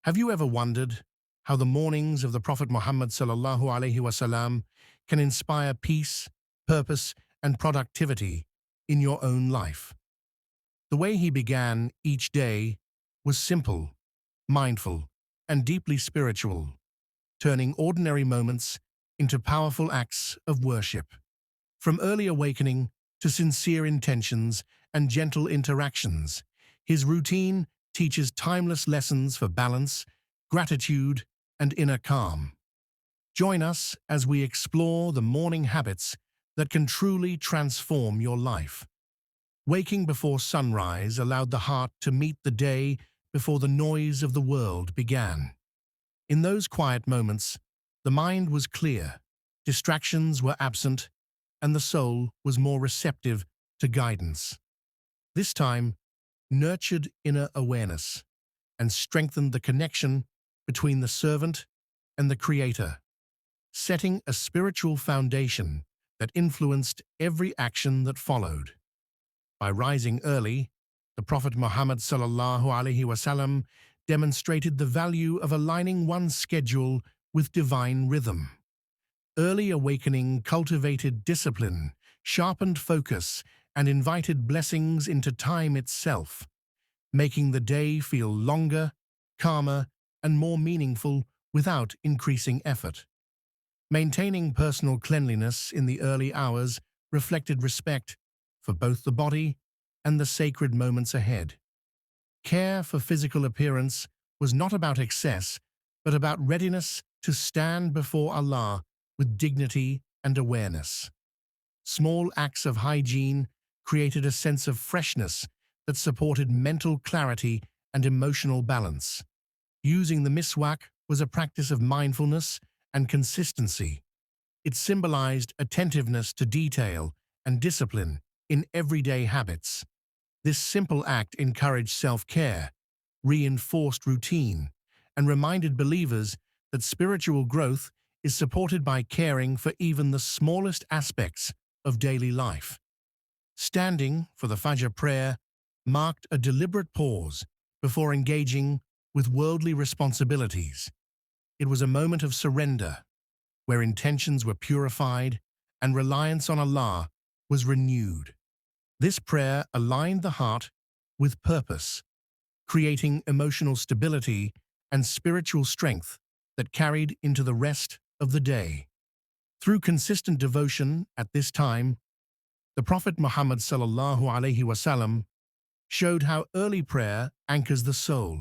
Have you ever wondered how the mornings of the Prophet Muhammad sallallahu alaihi wasallam can inspire peace, purpose, and productivity in your own life? The way he began each day was simple, mindful, and deeply spiritual, turning ordinary moments into powerful acts of worship. From early awakening to sincere intentions and gentle interactions, his routine teaches timeless lessons for balance, gratitude, and inner calm. Join us as we explore the morning habits that can truly transform your life. Waking before sunrise allowed the heart to meet the day before the noise of the world began. In those quiet moments, the mind was clear, distractions were absent, and the soul was more receptive to guidance. This time nurtured inner awareness and strengthened the connection between the servant and the Creator, setting a spiritual foundation that influenced every action that followed. By rising early, the Prophet Muhammad sallallahu alaihi wasallam demonstrated the value of aligning one's schedule with divine rhythm. Early awakening cultivated discipline, sharpened focus, and invited blessings into time itself, making the day feel longer, calmer, and more meaningful without increasing effort. Maintaining personal cleanliness in the early hours reflected respect for both the body and the sacred moments ahead. Care for physical appearance was not about excess, but about readiness to stand before Allah with dignity and awareness. Small acts of hygiene created a sense of freshness that supported mental clarity and emotional balance. Using the miswak was a practice of mindfulness and consistency. It symbolized attentiveness to detail and discipline in everyday habits. This simple act encouraged self-care, reinforced routine, and reminded believers that spiritual growth is supported by caring for even the smallest aspects of daily life. Standing for the Fajr prayer marked a deliberate pause before engaging with worldly responsibilities. It was a moment of surrender, where intentions were purified and reliance on Allah was renewed. This prayer aligned the heart with purpose, creating emotional stability and spiritual strength that carried into the rest of the day. Through consistent devotion at this time, the Prophet Muhammad sallallahu alaihi wasallam showed how early prayer anchors the soul.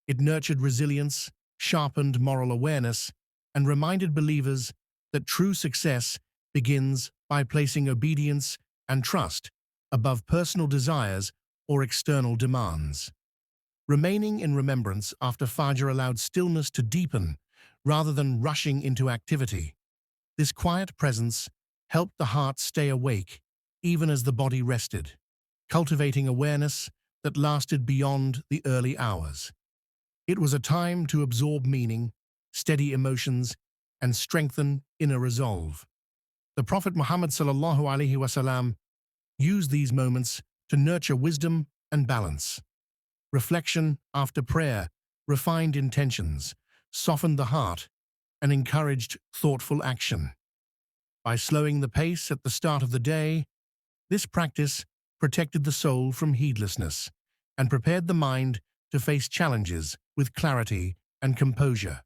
It nurtured resilience, sharpened moral awareness, and reminded believers that true success begins by placing obedience and trust above personal desires or external demands. Remaining in remembrance after Fajr allowed stillness to deepen rather than rushing into activity. This quiet presence helped the heart stay awake even as the body rested, cultivating awareness that lasted beyond the early hours. It was a time to absorb meaning, steady emotions, and strengthen inner resolve. The Prophet Muhammad sallallahu alaihi wasallam used these moments to nurture wisdom and balance. Reflection after prayer refined intentions, softened the heart, and encouraged thoughtful action. By slowing the pace at the start of the day, this practice protected the soul from heedlessness and prepared the mind to face challenges with clarity and composure.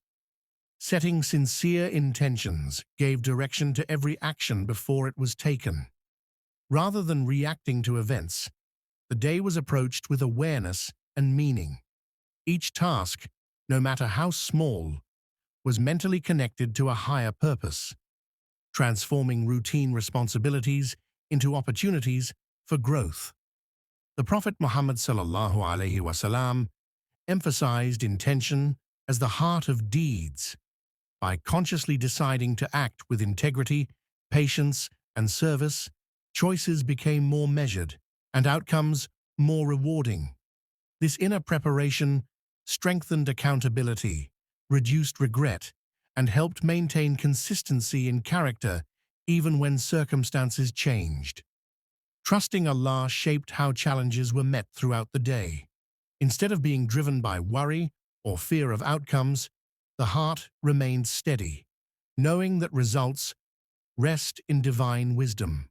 Setting sincere intentions gave direction to every action before it was taken. Rather than reacting to events, the day was approached with awareness and meaning. Each task, no matter how small, was mentally connected to a higher purpose, transforming routine responsibilities into opportunities for growth. The Prophet Muhammad sallallahu alaihi wasallam emphasized intention as the heart of deeds. By consciously deciding to act with integrity, patience, and service, choices became more measured and outcomes more rewarding. This inner preparation strengthened accountability, reduced regret, and helped maintain consistency in character even when circumstances changed. Trusting Allah shaped how challenges were met throughout the day. Instead of being driven by worry or fear of outcomes, the heart remained steady, knowing that results rest in divine wisdom.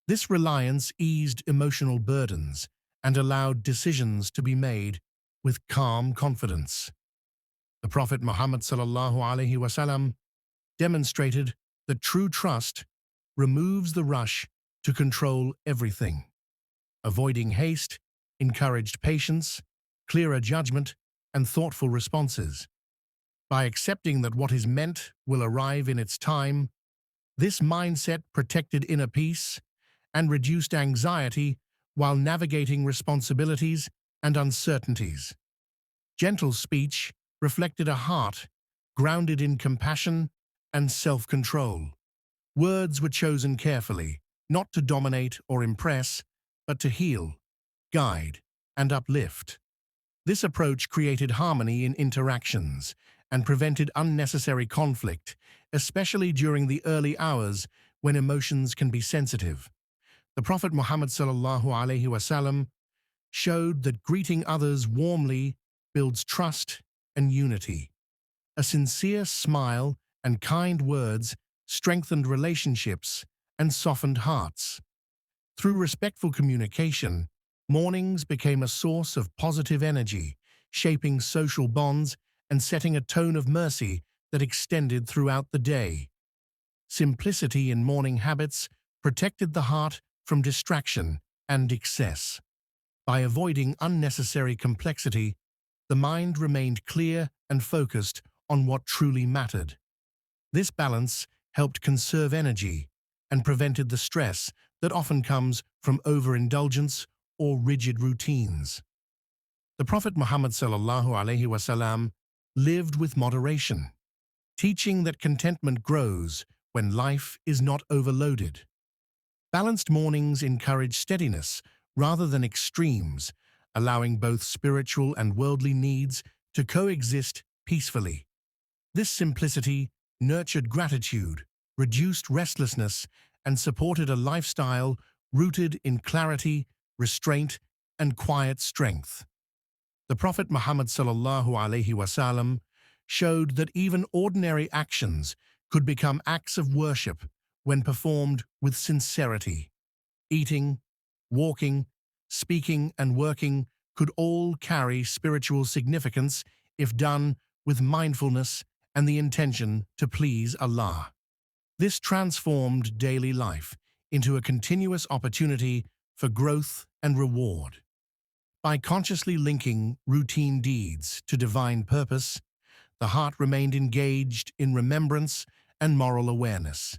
This reliance eased emotional burdens and allowed decisions to be made with calm confidence. The Prophet Muhammad ﷺ demonstrated that true trust removes the rush to control everything. Avoiding haste encouraged patience, clearer judgment, and thoughtful responses. By accepting that what is meant will arrive in its time, this mindset protected inner peace and reduced anxiety while navigating responsibilities and uncertainties. Gentle speech reflected a heart grounded in compassion and self-control. Words were chosen carefully, not to dominate or impress, but to heal, guide, and uplift. This approach created harmony in interactions and prevented unnecessary conflict, especially during the early hours when emotions can be sensitive. The Prophet Muhammad ﷺ showed that greeting others warmly builds trust and unity. A sincere smile and kind words strengthened relationships and softened hearts. Through respectful communication, mornings became a source of positive energy, shaping social bonds and setting a tone of mercy that extended throughout the day. Simplicity in morning habits protected the heart from distraction and excess. By avoiding unnecessary complexity, the mind remained clear and focused on what truly mattered. This balance helped conserve energy and prevented the stress that often comes from overindulgence or rigid routines. The Prophet Muhammad ﷺ lived with moderation, teaching that contentment grows when life is not overloaded. Balanced mornings encourage steadiness rather than extremes, allowing both spiritual and worldly needs to coexist peacefully. This simplicity nurtured gratitude, reduced restlessness, and supported a lifestyle rooted in clarity, restraint, and quiet strength. The Prophet Muhammad ﷺ showed that even ordinary actions could become acts of worship when performed with sincerity. Eating, walking, speaking, and working could all carry spiritual significance if done with mindfulness and the intention to please Allah. This transformed daily life into a continuous opportunity for growth and reward. By consciously linking routine deeds to divine purpose, the heart remained engaged in remembrance and moral awareness.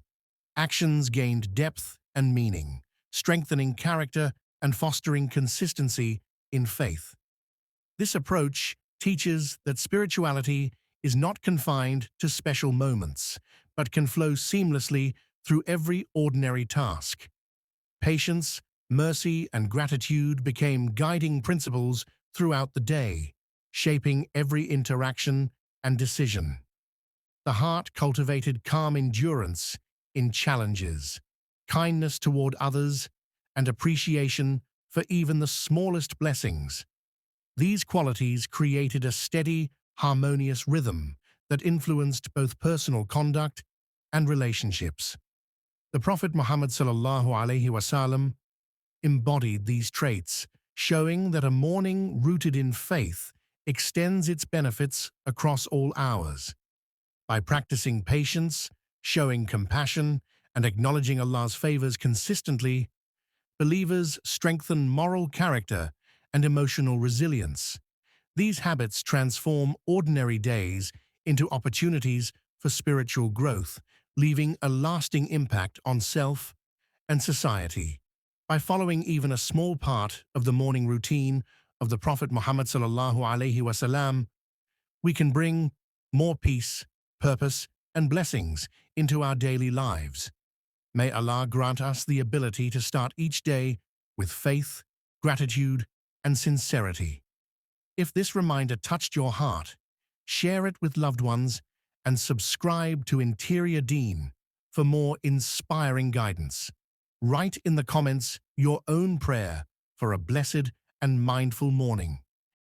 Actions gained depth and meaning, strengthening character and fostering consistency in faith. This approach teaches that spirituality is not confined to special moments, but can flow seamlessly through every ordinary task. Patience, mercy, and gratitude became guiding principles throughout the day, shaping every interaction and decision. The heart cultivated calm endurance in challenges, kindness toward others, and appreciation for even the smallest blessings. These qualities created a steady, harmonious rhythm that influenced both personal conduct and relationships. The Prophet Muhammad ﷺ embodied these traits, showing that a morning rooted in faith extends its benefits across all hours. By practicing patience, showing compassion, and acknowledging Allah's favors consistently, believers strengthen moral character and emotional resilience. These habits transform ordinary days into opportunities for spiritual growth, leaving a lasting impact on self and society. By following even a small part of the morning routine of the Prophet Muhammad ﷺ, we can bring more peace, purpose, and blessings into our daily lives. May Allah grant us the ability to start each day with faith, gratitude, and sincerity. If this reminder touched your heart, share it with loved ones and subscribe to Interior Deen for more inspiring guidance. Write in the comments your own prayer for a blessed and mindful morning.